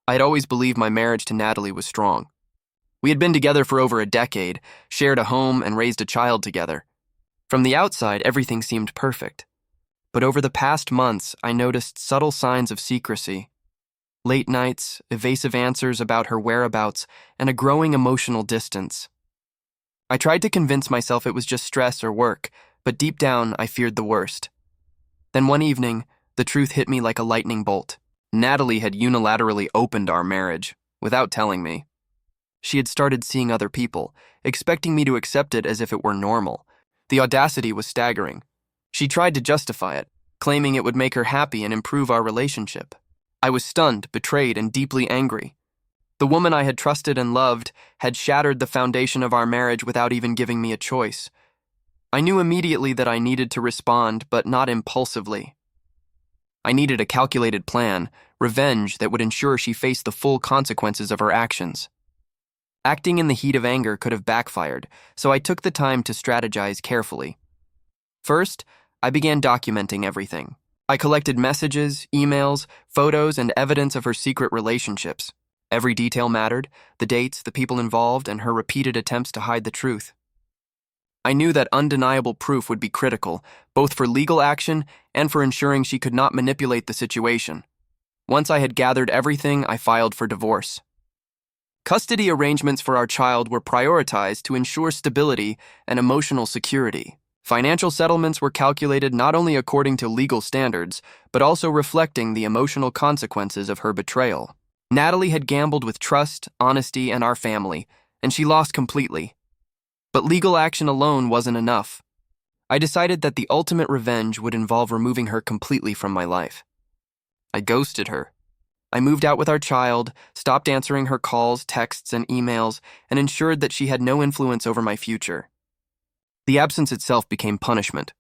I'd always believed my marriage to Natalie was strong. We had been together for over a decade, shared a home, and raised a child together. From the outside, everything seemed perfect. But over the past months, I noticed subtle signs of secrecy. Late nights, evasive answers about her whereabouts, and a growing emotional distance. I tried to convince myself it was just stress or work, but deep down, I feared the worst. Then one evening, the truth hit me like a lightning bolt. Natalie had unilaterally opened our marriage, without telling me. She had started seeing other people, expecting me to accept it as if it were normal. The audacity was staggering. She tried to justify it, claiming it would make her happy and improve our relationship. I was stunned, betrayed, and deeply angry. The woman I had trusted and loved had shattered the foundation of our marriage without even giving me a choice. I knew immediately that I needed to respond, but not impulsively. I needed a calculated plan, revenge that would ensure she faced the full consequences of her actions. Acting in the heat of anger could have backfired, so I took the time to strategize carefully. First, I began documenting everything. I collected messages, emails, photos, and evidence of her secret relationships. Every detail mattered: the dates, the people involved, and her repeated attempts to hide the truth. I knew that undeniable proof would be critical, both for legal action and for ensuring she could not manipulate the situation. Once I had gathered everything, I filed for divorce. Custody arrangements for our child were prioritized to ensure stability and emotional security. Financial settlements were calculated not only according to legal standards, but also reflecting the emotional consequences of her betrayal. Natalie had gambled with trust, honesty, and our family, and she lost completely. But legal action alone wasn't enough. I decided that the ultimate revenge would involve removing her completely from my life. I ghosted her. I moved out with our child, stopped answering her calls, texts, and emails, and ensured that she had no influence over my future. The absence itself became punishment.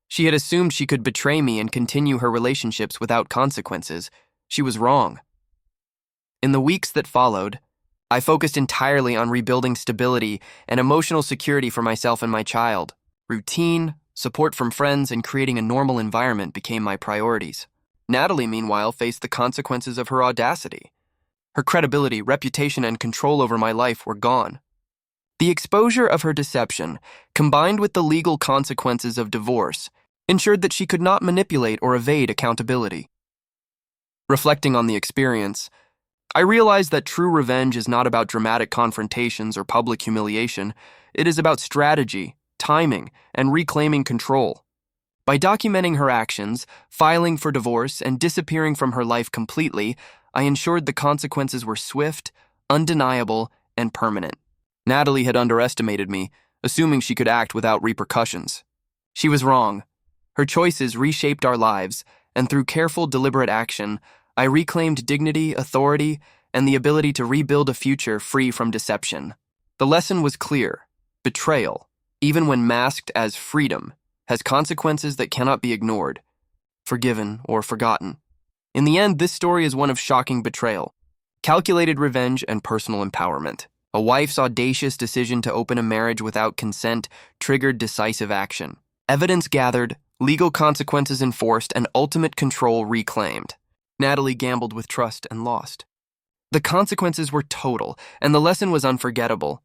She had assumed she could betray me and continue her relationships without consequences. She was wrong. In the weeks that followed, I focused entirely on rebuilding stability and emotional security for myself and my child. Routine, support from friends, and creating a normal environment became my priorities. Natalie, meanwhile, faced the consequences of her audacity. Her credibility, reputation, and control over my life were gone. The exposure of her deception, combined with the legal consequences of divorce, ensured that she could not manipulate or evade accountability. Reflecting on the experience, I realized that true revenge is not about dramatic confrontations or public humiliation. It is about strategy, timing, and reclaiming control. By documenting her actions, filing for divorce, and disappearing from her life completely, I ensured the consequences were swift, undeniable, and permanent. Natalie had underestimated me, assuming she could act without repercussions. She was wrong. Her choices reshaped our lives, and through careful, deliberate action, I reclaimed dignity, authority, and the ability to rebuild a future free from deception. The lesson was clear. Betrayal, even when masked as freedom, has consequences that cannot be ignored, forgiven, or forgotten. In the end, this story is one of shocking betrayal, calculated revenge, and personal empowerment. A wife's audacious decision to open a marriage without consent triggered decisive action. Evidence gathered, legal consequences enforced, and ultimate control reclaimed. Natalie gambled with trust and lost. The consequences were total, and the lesson was unforgettable.